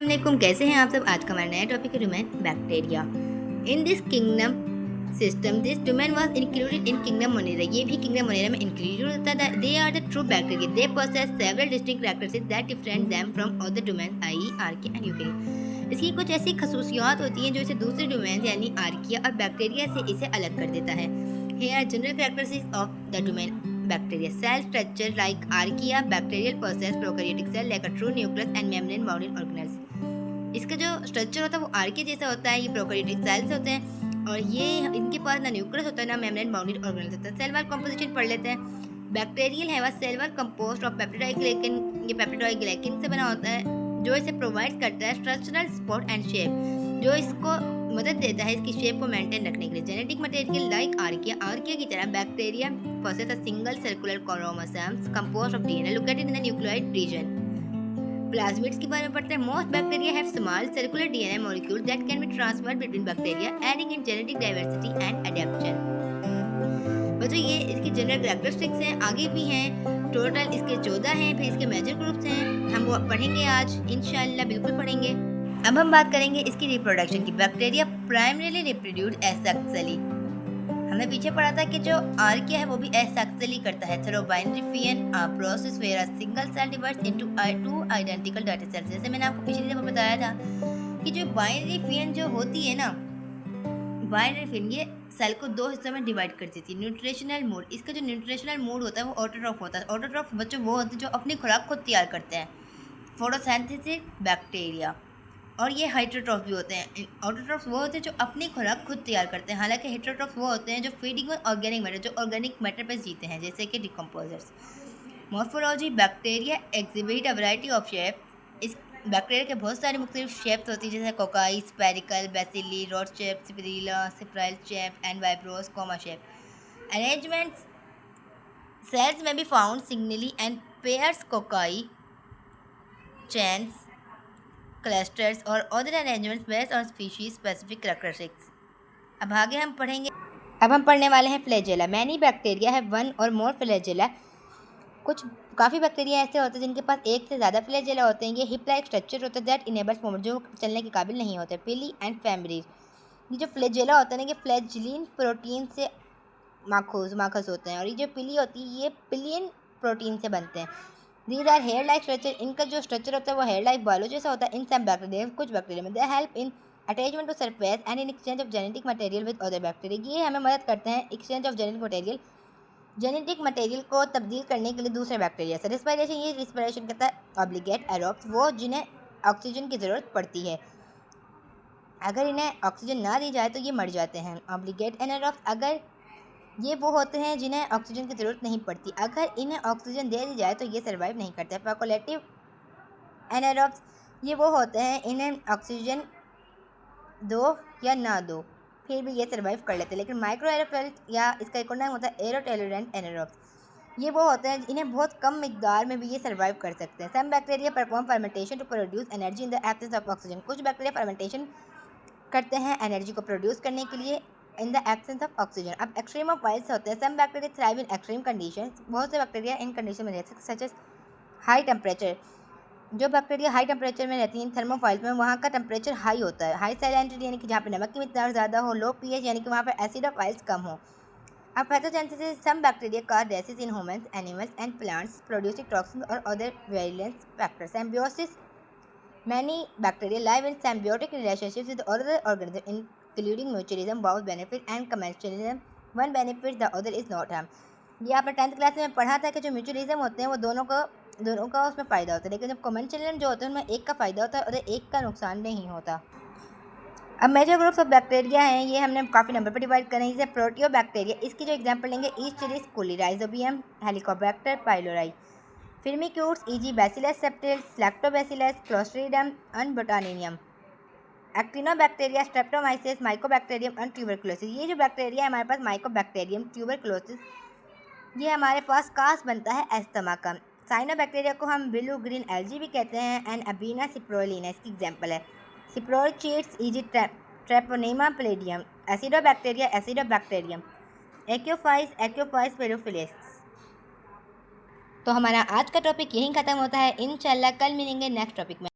वालेकुम, कैसे हैं आप सब। आज का हमारा नया टॉपिक है domain bacteria. In this kingdom system this domain was included in kingdom Monera. ये भी किंगडम मोनेरा में इंक्लूडेड होता है। They are the true bacteria. They possess several distinct characteristics that different them from other domain I archaea and eukarya. इसकी कुछ ऐसी खसूसियात होती हैं जो इसे दूसरे डोमेन यानी आर्किया और बैक्टीरिया से इसे अलग कर देता है। Here are general characteristics of the domain bacteria. Cell structure like archaea, bacterial process, prokaryotic cell like a true nucleus and membrane bounded organelles. इसका जो स्ट्रक्चर होता है वो आर्के जैसा होता है। ये प्रोकैरियोटिक सेल्स होते हैं और ये इनके पास ना न्यूक्लियस होता है ना मेम्ब्रेन बाउंडेड ऑर्गेनेल्स होता है। सेल वाल कंपोजिशन पढ़ लेते हैं। बैक्टीरियल है वह सेल वाल कंपोज्ड ऑफ पेप्टिडोइड ग्लाइकिन। ये पेप्टिडोइड ग्लाइकिन से बना होता है जो इसे प्रोवाइड करता है स्ट्रक्चरल सपोर्ट एंड शेप, जो इसको मदद देता है इसकी शेप को मेंटेन रखने के लिए। Genetic material like archaea. Archaea की तरह bacteria possess a single circular chromosomes composed of DNA located in the nucleoid region. Plasmids के बारे में पढ़ते हैं। Most bacteria have small circular DNA molecule that can be transferred between bacteria adding in genetic diversity and adaptation. बच्चों ये इसकी general characteristics हैं, आगे भी हैं। टोटल इसके 14 हैं। फिर इसके मेजर ग्रुप्स हैं, हम वो पढ़ेंगे आज इंशाल्लाह, बिल्कुल पढ़ेंगे। अब हम बात करेंगे इसकी रिप्रोडक्शन की। Bacteria primarily reproduce asexually. हमने पीछे पढ़ा था कि जो आर्किया है वो भी एसेक्सुअली करता है। Through binary fission process where a single cell divides into two identical daughter cells. जैसे मैंने आपको पिछली दफा बताया था कि जो बाइनरी फिजन जो होती है ना, बाइनरी फिजन ये सेल को दो हिस्सों में डिवाइड कर देती है। न्यूट्रिशनल मोड, इसका जो न्यूट्रिशनल मोड होता है वो ऑटोट्रॉफ होता है। ऑटोट्रॉफ बच्चों वो होते हैं जो अपनी खुराक खुद तैयार करते हैं। Photosynthesis bacteria. और ये हाइट्रोट्रॉफ भी होते हैं। ऑटोट्रॉफ्स वो होते हैं जो अपनी खुराक खुद तैयार करते हैं, हालांकि हेट्रोट्रॉफ्स वो होते हैं जो फीडिंग ऑन ऑर्गेनिक मैटर, जो ऑर्गेनिक मैटर पर जीते हैं, जैसे कि decomposers. Morphology bacteria exhibit a variety of shape. इस बैक्टीरिया के बहुत सारी मुख्तलिफ शेप्स होती है, जैसे cocci, spherical, bacilli, rod shape, spirilla, spiral shape and vibrios, comma shape. Arrangements cells may be found singly and pairs, cocci, chains, clusters or other arrangements based on species specific characteristics. अब आगे हम पढ़ेंगे। अब हम पढ़ने वाले हैं flagella. Many bacteria है वन और मोर फ्लैजेला। कुछ काफ़ी बैक्टीरिया ऐसे होते हैं जिनके पास एक से ज़्यादा फ्लैजेला होते हैं। ये हिप लाइक स्ट्रक्चर होता है दैट इनेबल्स मूवमेंट, जो चलने के काबिल नहीं होते। पिली एंड फैम्ब्रीज। ये जो फ्लैजेला होता है ना, ये फ्लैजिलिन प्रोटीन से माखस होते हैं और ये जो पिली होती है ये पिलियन प्रोटीन से बनते हैं। These are hair like structure. इनका जो स्ट्रक्चर होता है वो हेयर लाइक बालों जैसा होता है। इन सम बैक्टीरिया, कुछ बैक्टीरिया में, they help in attachment to surface and in exchange of genetic material with other bacteria. ये हमें मदद करते हैं एक्सचेंज ऑफ जेनेटिक मटेरियल को तब्दील करने के लिए दूसरे बैक्टीरिया से। रिस्पायरेशन, ये रिस्पायरेशन करता है ऑब्लिगेट एरोब्स, वो जिन्हें ऑक्सीजन की ज़रूरत पड़ती है। अगर इन्हें ऑक्सीजन ना दी जाए तो ये मर जाते हैं। ऑब्लिगेट एनारोब्स, अगर ये वो होते हैं जिन्हें ऑक्सीजन की ज़रूरत नहीं पड़ती, अगर इन्हें ऑक्सीजन दे दी जाए तो ये सर्वाइव नहीं करते। फैकुलेटिव एनारोब्स, ये वो होते हैं इन्हें ऑक्सीजन दो या ना दो फिर भी ये सर्वाइव कर लेते हैं। लेकिन माइक्रो एरोफिल्स या इसका एक और नाम होता है एरोटोलरेंट एनारोब्स, ये वो होते हैं इन्हें बहुत कम मिकदार में भी ये सर्वाइव कर सकते हैं। Some bacteria perform fermentation to produce energy in the absence of oxygen. कुछ बैक्टीरिया फर्मेंटेशन करते हैं एनर्जी को प्रोड्यूस करने के लिए in the absence of oxygen. अब एक्सट्रीम ऑफ वाइल्स होते हैं। Some bacteria thrive in extreme conditions. बहुत से बैक्टीरिया इन कंडीशन में रह सकते हैं, सच एज हाई टेम्परेचर। जो बैक्टीरिया हाई टेम्परेचर में रहती हैं थर्मोफाइल्स में, वहाँ का टेम्परेचर हाई होता है। हाई सैलिनिटी यानी कि जहाँ पे नमक की मिकदार ज़्यादा हो। लो पीएच यानी कि वहाँ पर एसिड ऑफ वाइल्स कम हो। अब pathogenesis, some bacteria cause disease in humans, animals and plants producing toxins और other virulence factors. Symbiosis, many bacteria live in symbiotic relationships with other organisms including mutualism, both benefit and commensalism. One benefits, the other is not harm. ये आपने 10th class में पढ़ा था कि जो mutualism होते हैं वो दोनों का उसमें फ़ायदा होता है, लेकिन जब कमेंशलिज्म जो होते हैं उनमें एक का फ़ायदा होता है और एक का नुकसान नहीं होता। अब मेजर ग्रुप्स ऑफ बैक्टीरिया हैं, ये हमने काफ़ी नंबर पर डिवाइड करें। जैसे प्रोटियोबैक्टीरिया, इसकी जो एग्जाम्पल लेंगे Escherichia coli, Rhizobium, Helicobacter pylori. Firmicutes e g. Bacillus subtilis, Lactobacillus, Clostridium and botulinum. Actinobacteria, Streptomyces, Mycobacterium and tuberculosis. ये जो बैक्टीरिया है हमारे पास माइकोबैक्टीरियम, ट्यूबरकुलोसिस, ये हमारे पास कास बनता है एस्थमा का। साइनोबैक्टीरिया को हम ब्लू ग्रीन एल्जी भी कहते हैं। एंड अबीना सिप्रोलिना इसकी एग्जाम्पल है। Spirochaetes e g. Treponema pallidum. Acidobacteria, Acidobacterium. Aquifex pyrophilus. तो हमारा आज का टॉपिक यहीं ख़त्म होता है। इंशाल्लाह कल मिलेंगे नेक्स्ट टॉपिक में।